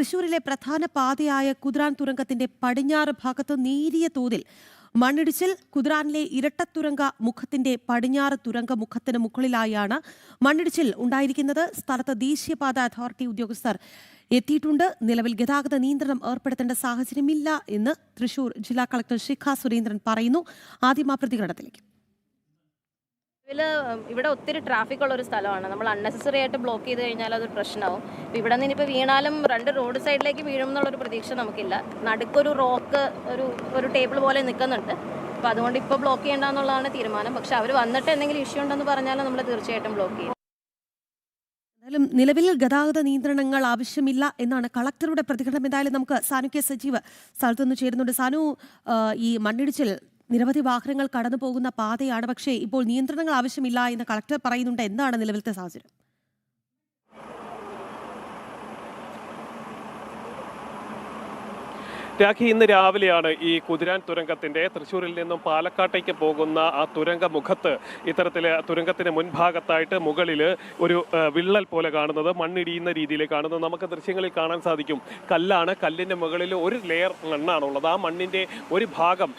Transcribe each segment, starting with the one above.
തൃശൂരിലെ പ്രധാന പാതയായ കുതിരാൻ തുരങ്കത്തിന്റെ പടിഞ്ഞാറ് ഭാഗത്ത് നേരിയ തോതിൽ മണ്ണിടിച്ചിൽ. കുതിരാനിലെ ഇരട്ടത്തുരങ്ക മുഖത്തിന്റെ പടിഞ്ഞാറ് തുരങ്ക മുഖത്തിന് മുകളിലായാണ് മണ്ണിടിച്ചിൽ ഉണ്ടായിരിക്കുന്നത്. സ്ഥലത്ത് ദേശീയപാത അതോറിറ്റി ഉദ്യോഗസ്ഥർ എത്തിയിട്ടുണ്ട്. നിലവിൽ ഗതാഗത നിയന്ത്രണം ഏർപ്പെടുത്തേണ്ട സാഹചര്യമില്ല എന്ന് തൃശൂർ ജില്ലാ കളക്ടർ ശിഖ സുരേന്ദ്രൻ പറയുന്നു. ആദ്യം ആ പ്രതികരണത്തിലേക്ക്. ഇവിടെ ഒത്തിരി ട്രാഫിക് ഉള്ള ഒരു സ്ഥലമാണ്. നമ്മൾ അൺനെസസറി ആയിട്ട് ബ്ലോക്ക് ചെയ്ത് കഴിഞ്ഞാൽ അത് പ്രശ്നമാവും. ഇവിടെ നിന്ന് ഇപ്പോൾ വീണാലും രണ്ട് റോഡ് സൈഡിലേക്ക് വീഴും എന്നുള്ളൊരു പ്രതീക്ഷ നമുക്കില്ല. നടുക്കൊരു റോക്ക് ഒരു ടേബിൾ പോലെ നിൽക്കുന്നുണ്ട്. അപ്പോൾ അതുകൊണ്ട് ഇപ്പോൾ ബ്ലോക്ക് ചെയ്യേണ്ടെന്നുള്ളതാണ് തീരുമാനം. പക്ഷെ അവർ വന്നിട്ട് എന്തെങ്കിലും ഇഷ്യൂ ഉണ്ടെന്ന് പറഞ്ഞാൽ നമ്മൾ തീർച്ചയായിട്ടും ബ്ലോക്ക് ചെയ്യും. എന്തായാലും നിലവിൽ ഗതാഗത നിയന്ത്രണങ്ങൾ ആവശ്യമില്ല എന്നാണ് കളക്ടറുടെ പ്രതികരണം. എന്തായാലും നമുക്ക് സാനു കെ സജീവ് സ്ഥലത്തുനിന്ന് ചേരുന്നുണ്ട്. സാനു, ഈ മണ്ണിടിച്ചിൽ നിരവധി വാഹനങ്ങൾ കടന്നു പോകുന്ന പാതയാണ്, പക്ഷേ ഇപ്പോൾ നിയന്ത്രണങ്ങൾ ആവശ്യമില്ല എന്ന് കളക്ടർ പറയുന്നുണ്ട്. എന്താണ് നിലവിലത്തെ സാഹചര്യം? രാഖി, ഇന്ന് രാവിലെയാണ് ഈ കുതിരാൻ തുരങ്കത്തിന്റെ തൃശ്ശൂരിൽ നിന്നും പാലക്കാട്ടേക്ക് പോകുന്ന ആ തുരങ്ക മുഖത്ത് ഇത്തരത്തിൽ തുരങ്കത്തിന് മുൻഭാഗത്തായിട്ട് മുകളിൽ ഒരു വിള്ളൽ പോലെ കാണുന്നത്, മണ്ണിടിയുന്ന രീതിയിൽ കാണുന്നത് നമുക്ക് ദൃശ്യങ്ങളിൽ കാണാൻ സാധിക്കും. കല്ലാണ്. കല്ലിന്റെ മുകളിൽ ഒരു ലെയർ മണ്ണാണുള്ളത്. ആ മണ്ണിന്റെ ഒരു ഭാഗം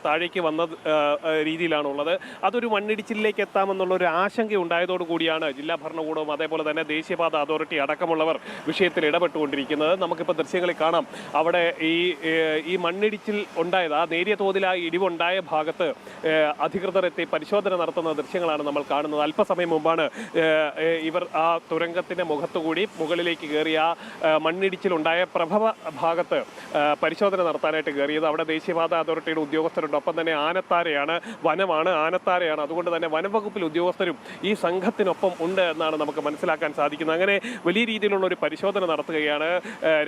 താഴേക്ക് വന്ന രീതിയിലാണുള്ളത്. അതൊരു മണ്ണിടിച്ചിലേക്ക് എത്താമെന്നുള്ള ഒരു ആശങ്ക ഉണ്ടായതോടുകൂടിയാണ് ജില്ലാ ഭരണകൂടവും അതേപോലെ തന്നെ ദേശീയപാത അതോറിറ്റി അടക്കമുള്ളവർ വിഷയത്തിൽ ഇടപെട്ടുകൊണ്ടിരിക്കുന്നത്. നമുക്കിപ്പോൾ ദൃശ്യങ്ങളിൽ കാണാം. അവിടെ ഈ മണ്ണിടിച്ചിൽ ഉണ്ടായത്, ആ നേരിയ തോതിൽ ആ ഇടിവുണ്ടായ ഭാഗത്ത് അധികൃതർ എത്തി പരിശോധന നടത്തുന്ന ദൃശ്യങ്ങളാണ് നമ്മൾ കാണുന്നത്. അല്പസമയം മുമ്പാണ് ഇവർ ആ തുരങ്കത്തിന്റെ മുഖത്തുകൂടി മുകളിലേക്ക് കയറിയ മണ്ണിടിച്ചിലുണ്ടായ പ്രഭവ ഭാഗത്ത് പരിശോധന നടത്താനായിട്ട് കയറിയത്. അവിടെ ദേശീയപാത അതോറിറ്റിയുടെ ഉദ്യോഗസ്ഥരുണ്ട്. ഒപ്പം തന്നെ ആനത്താരയാണ്, വനമാണ്, ആനത്താരയാണ്. അതുകൊണ്ട് തന്നെ വനംവകുപ്പിൽ ഉദ്യോഗസ്ഥരും ഈ സംഘത്തിനൊപ്പം ഉണ്ട് എന്നാണ് നമുക്ക് മനസ്സിലാക്കാൻ സാധിക്കുന്നത്. അങ്ങനെ വലിയ രീതിയിലുള്ള ഒരു പരിശോധന നടത്തുകയാണ്.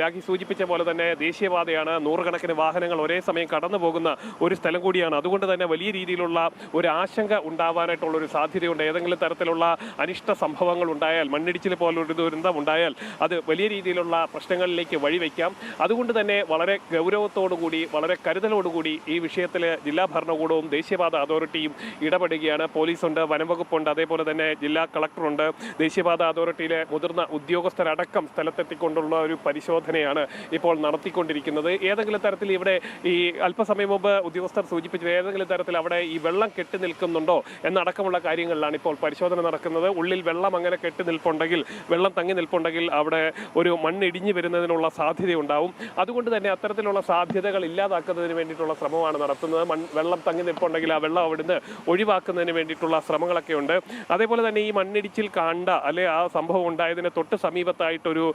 രാഖി സൂചിപ്പിച്ച പോലെ തന്നെ ദേശീയപാതയാണ്. നൂറുകണക്കിന് വാഹനങ്ങൾ ഒരേ സമയം കടന്നു പോകുന്ന ഒരു സ്ഥലം കൂടിയാണ്. അതുകൊണ്ട് തന്നെ വലിയ രീതിയിലുള്ള ഒരു ആശങ്ക ഉണ്ടാവാനായിട്ടുള്ള ഒരു സാധ്യതയുണ്ട്. ഏതെങ്കിലും തരത്തിലുള്ള അനിഷ്ട സംഭവങ്ങൾ ഉണ്ടായാൽ, മണ്ണിടിച്ചിൽ പോലൊരു ദുരന്തം ഉണ്ടായാൽ അത് വലിയ രീതിയിലുള്ള പ്രശ്നങ്ങളിലേക്ക് വഴിവെക്കാം. അതുകൊണ്ട് തന്നെ വളരെ ഗൗരവത്തോടുകൂടി, വളരെ കരുതലോടുകൂടി ഈ വിഷയത്തിൽ ജില്ലാ ഭരണകൂടവും ദേശീയപാത അതോറിറ്റിയും ഇടപെടുകയാണ്. പോലീസുണ്ട്, വനംവകുപ്പുണ്ട്, അതേപോലെ തന്നെ ജില്ലാ കളക്ടറുണ്ട്. ദേശീയപാത അതോറിറ്റിയിലെ മുതിർന്ന ഉദ്യോഗസ്ഥരടക്കം സ്ഥലത്തെത്തിക്കൊണ്ടുള്ള ഒരു പരിശോധനയാണ് ഇപ്പോൾ നടത്തിക്കൊണ്ടിരിക്കുന്നത്. ഏതെങ്കിലും തരത്തിൽ ഇവിടെ ഈ അല്പസമയം മുമ്പ് ഉദ്യോഗസ്ഥർ സൂചിപ്പിച്ചത്, ഏതെങ്കിലും തരത്തിൽ അവിടെ ഈ വെള്ളം കെട്ടി നിൽക്കുന്നുണ്ടോ എന്നടക്കമുള്ള കാര്യങ്ങളിലാണ് ഇപ്പോൾ പരിശോധന നടക്കുന്നത്. ഉള്ളിൽ വെള്ളം അങ്ങനെ കെട്ടി നിൽപ്പുണ്ടെങ്കിൽ, വെള്ളം തങ്ങി നിൽപ്പുണ്ടെങ്കിൽ അവിടെ ഒരു മണ്ണിടിഞ്ഞു വരുന്നതിനുള്ള സാധ്യതയുണ്ടാവും. അതുകൊണ്ട് തന്നെ അത്തരത്തിലുള്ള സാധ്യതകൾ ഇല്ലാതാക്കുന്നതിന് വേണ്ടിയിട്ടുള്ള ശ്രമമാണ് നടത്തുന്നത്. വെള്ളം തങ്ങി നിൽപ്പുണ്ടെങ്കിൽ ആ വെള്ളം അവിടുന്ന് ഒഴിവാക്കുന്നതിന് വേണ്ടിയിട്ടുള്ള ശ്രമങ്ങളൊക്കെ ഉണ്ട്. അതേപോലെ തന്നെ ഈ മണ്ണിടിച്ചിൽ കണ്ട അല്ലെ ആ സംഭവം ഉണ്ടായതിന് തൊട്ട് സമീപത്തായിട്ടൊരു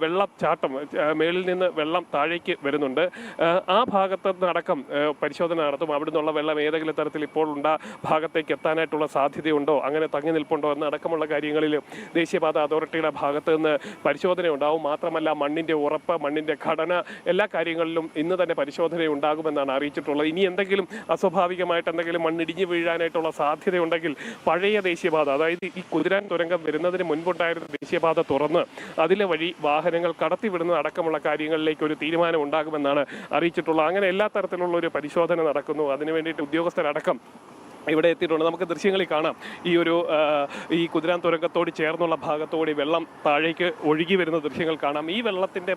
വെള്ളച്ചാട്ടം, മേളിൽ നിന്ന് വെള്ളം താഴേക്ക് വരുന്നുണ്ട്. ആ ഭാഗത്ത് നിന്നടക്കം പരിശോധന നടത്തും. അവിടെ നിന്നുള്ള വെള്ളം ഏതെങ്കിലും തരത്തിൽ ഇപ്പോൾ ഭാഗത്തേക്ക് എത്താനായിട്ടുള്ള സാധ്യതയുണ്ടോ, അങ്ങനെ തങ്ങി നിൽപ്പുണ്ടോ എന്നടക്കമുള്ള കാര്യങ്ങളിൽ ദേശീയപാത അതോറിറ്റിയുടെ ഭാഗത്ത് നിന്ന് പരിശോധന ഉണ്ടാവും. മാത്രമല്ല മണ്ണിന്റെ ഉറപ്പ്, മണ്ണിന്റെ ഘടന, എല്ലാ കാര്യങ്ങളിലും ഇന്ന് തന്നെ പരിശോധന ഉണ്ടാകുമെന്നാണ് അറിയിച്ചിട്ടുള്ളത്. ഇനി എന്തെങ്കിലും അസ്വാഭാവികമായിട്ട് എന്തെങ്കിലും മണ്ണിടിഞ്ഞു വീഴാനായിട്ടുള്ള സാധ്യതയുണ്ടെങ്കിൽ പഴയ ദേശീയപാത, അതായത് ഈ കുതിരാൻ തുരങ്കം വരുന്നതിന് മുൻപുണ്ടായിരുന്ന ദേശീയപാത തുറന്ന് അതിലെ വഴി വാഹനങ്ങൾ കടത്തിവിടുന്ന അടക്കമുള്ള കാര്യങ്ങളിലേക്ക് ഒരു തീരുമാനം ഉണ്ടാകുമെന്നാണ് അറിയിച്ചിട്ടുള്ളത്. അങ്ങനെ എല്ലാ തരത്തിലുള്ള ഒരു പരിശോധന നടക്കുന്നു. അതിനു വേണ്ടിയിട്ട് ഉദ്യോഗസ്ഥരടക്കം ഇവിടെ എത്തിയിട്ടുണ്ട്. നമുക്ക് ദൃശ്യങ്ങളിൽ കാണാം. ഈ കുതിരാൻ തുരങ്കത്തോട് ചേർന്നുള്ള ഭാഗത്തോടെ വെള്ളം താഴേക്ക് ഒഴുകി വരുന്ന ദൃശ്യങ്ങൾ കാണാം. ഈ വെള്ളത്തിൻ്റെ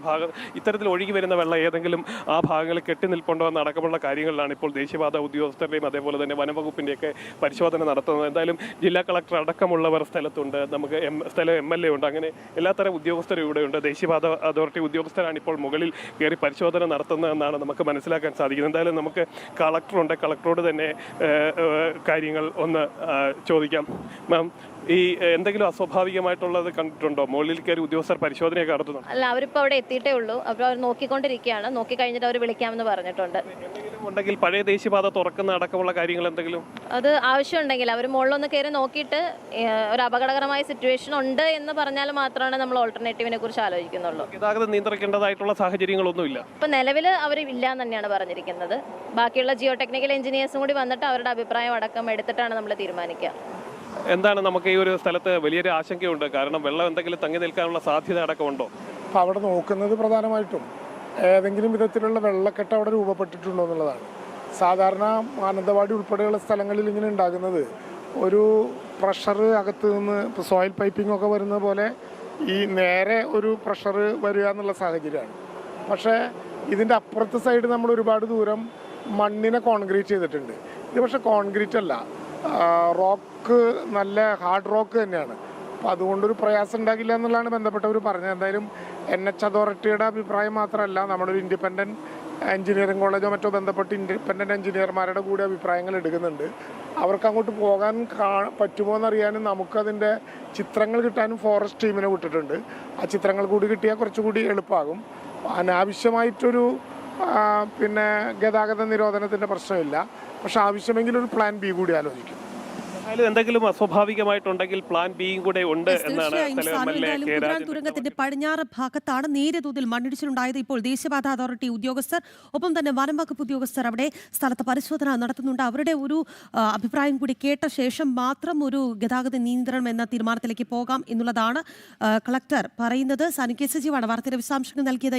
ഇത്തരത്തിൽ ഒഴുകി വരുന്ന വെള്ളം ഏതെങ്കിലും ആ ഭാഗങ്ങളിൽ കെട്ടി നിൽപ്പുണ്ടോ എന്നടക്കമുള്ള കാര്യങ്ങളിലാണ് ഇപ്പോൾ ദേശീയപാത ഉദ്യോഗസ്ഥരുടെയും അതേപോലെ തന്നെ വനംവകുപ്പിൻ്റെയൊക്കെ പരിശോധന നടത്തുന്നത്. എന്തായാലും ജില്ലാ കളക്ടർ അടക്കമുള്ളവർ സ്ഥലത്തുണ്ട്. നമുക്ക് സ്ഥലം MLA ഉണ്ട്. അങ്ങനെ എല്ലാത്തരം ഉദ്യോഗസ്ഥരും ഇവിടെയുണ്ട്. ദേശീയപാത അതോറിറ്റി ഉദ്യോഗസ്ഥരാണ് ഇപ്പോൾ മുകളിൽ കയറി പരിശോധന നടത്തുന്നതെന്നാണ് നമുക്ക് മനസ്സിലാക്കാൻ സാധിക്കുന്നത്. എന്തായാലും നമുക്ക് കളക്ടറുണ്ട്. കളക്ടറോട് തന്നെ കാര്യങ്ങൾ ഒന്ന് ചോദിക്കാം. മാം, ഈ എന്തെങ്കിലും അസ്വാഭാവികമായിട്ടുള്ളത് കണ്ടിട്ടുണ്ടോ? മുകളിൽ കയറി ഉദ്യോഗസ്ഥർ പരിശോധനയൊക്കെ നടത്തുന്നു? അല്ല, അവരിപ്പോൾ അവിടെ എത്തിയിട്ടേ ഉള്ളൂ. അപ്പോൾ അവർ നോക്കിക്കൊണ്ടിരിക്കുകയാണ്. നോക്കി കഴിഞ്ഞിട്ട് അവർ വിളിക്കാമെന്ന് പറഞ്ഞിട്ടുണ്ട്. ഉണ്ടെങ്കിൽ പഴയ ദേശീയപാത തുറക്കുന്ന അടക്കമുള്ള കാര്യങ്ങൾ എന്തെങ്കിലും അത് ആവശ്യമുണ്ടെങ്കിൽ അവർ മുകളിലൊന്ന് കയറി നോക്കിയിട്ട് ഒരു അപകടകരമായ സിറ്റുവേഷൻ ഉണ്ട് എന്ന് പറഞ്ഞാൽ മാത്രമാണ് നമ്മൾ ഓൾട്ടർനേറ്റീവിനെ കുറിച്ച് ആലോചിക്കുന്നുള്ളൂ. ഗതാഗതം നിയന്ത്രിക്കേണ്ടതായിട്ടുള്ള സാഹചര്യങ്ങളൊന്നുമില്ല. ഇപ്പം നിലവിൽ അവർ ഇല്ല എന്ന് തന്നെയാണ് പറഞ്ഞിരിക്കുന്നത്. ബാക്കിയുള്ള ജിയോ ടെക്നിക്കൽ എഞ്ചിനീയേഴ്സും കൂടി വന്നിട്ട് അവരുടെ അഭിപ്രായം അടക്കം എടുത്തിട്ടാണ് നമ്മൾ തീരുമാനിക്കുക. എന്താണ് നമുക്ക് ഈ ഒരു സ്ഥലത്ത് വലിയൊരു ആശങ്കയുണ്ട്. കാരണം വെള്ളം എന്തെങ്കിലും തങ്ങി നിൽക്കാനുള്ള സാധ്യത അടക്കമുണ്ടോ? അപ്പോൾ അവിടെ നോക്കുന്നത് പ്രധാനമായിട്ടും ഏതെങ്കിലും വിധത്തിലുള്ള വെള്ളക്കെട്ട് അവിടെ രൂപപ്പെട്ടിട്ടുണ്ടോ എന്നുള്ളതാണ്. സാധാരണ മാനന്തവാടി ഉൾപ്പെടെയുള്ള സ്ഥലങ്ങളിൽ ഇങ്ങനെ ഉണ്ടാകുന്നത് ഒരു പ്രഷർ അകത്ത് നിന്ന് ഇപ്പോൾ സോയിൽ പൈപ്പിംഗ് ഒക്കെ വരുന്ന പോലെ ഈ നേരെ ഒരു പ്രഷർ വരിക എന്നുള്ള സാഹചര്യമാണ്. പക്ഷേ ഇതിൻ്റെ അപ്പുറത്തെ സൈഡ് നമ്മൾ ഒരുപാട് ദൂരം മണ്ണിനെ കോൺക്രീറ്റ് ചെയ്തിട്ടുണ്ട്. ഇത് പക്ഷേ കോൺക്രീറ്റ് അല്ല, റോക്ക്, നല്ല ഹാർഡ് റോക്ക് തന്നെയാണ്. അപ്പോൾ അതുകൊണ്ടൊരു പ്രയാസം ഉണ്ടാകില്ല എന്നുള്ളതാണ് ബന്ധപ്പെട്ടവർ പറഞ്ഞത്. എന്തായാലും NH അതോറിറ്റിയുടെ അഭിപ്രായം മാത്രമല്ല, നമ്മളൊരു ഇൻഡിപെൻഡൻറ്റ് എഞ്ചിനീയറിംഗ് കോളേജോ മറ്റോ ബന്ധപ്പെട്ട് ഇൻഡിപെൻഡൻറ്റ് എഞ്ചിനീയർമാരുടെ കൂടി അഭിപ്രായങ്ങൾ എടുക്കുന്നുണ്ട്. അവർക്ക് അങ്ങോട്ട് പോകാൻ പറ്റുമോ എന്നറിയാനും നമുക്കതിൻ്റെ ചിത്രങ്ങൾ കിട്ടാനും ഫോറസ്റ്റ് ടീമിനെ വിട്ടിട്ടുണ്ട്. ആ ചിത്രങ്ങൾ കൂടി കിട്ടിയാൽ കുറച്ചുകൂടി എളുപ്പമാകും. അനാവശ്യമായിട്ടൊരു ഗതാഗത നിരോധനത്തിൻ്റെ പ്രശ്നമില്ല. പക്ഷെ ആവശ്യമെങ്കിൽ ഒരു പ്ലാൻ ബി കൂടി ആലോചിക്കും. എന്തായാലും എന്തെങ്കിലും അസ്വാഭാവികമായിട്ടുണ്ടെങ്കിൽ പ്ലാൻ ബിയും കൂടെ ഉണ്ട് എന്നാണ് കുദ്രാൻ തുരങ്കത്തിന്റെ പടിഞ്ഞാറ് ഭാഗത്താണ് നേരിയ തോതിൽ മണ്ണിടിച്ചിലുണ്ടായത്. ഇപ്പോൾ ദേശീയപാത അതോറിറ്റി ഉദ്യോഗസ്ഥർ, ഒപ്പം തന്നെ വനം വകുപ്പ് ഉദ്യോഗസ്ഥർ അവിടെ സ്ഥലത്ത് പരിശോധന നടത്തുന്നുണ്ട്. അവരുടെ ഒരു അഭിപ്രായം കൂടി കേട്ട ശേഷം മാത്രം ഒരു ഗതാഗത നിയന്ത്രണം എന്ന തീരുമാനത്തിലേക്ക് പോകാം എന്നുള്ളതാണ് കളക്ടർ പറയുന്നത്. സാനികേസ് സജീവാണ് വാർത്തയുടെ വിശദാംശങ്ങൾ നൽകിയത്.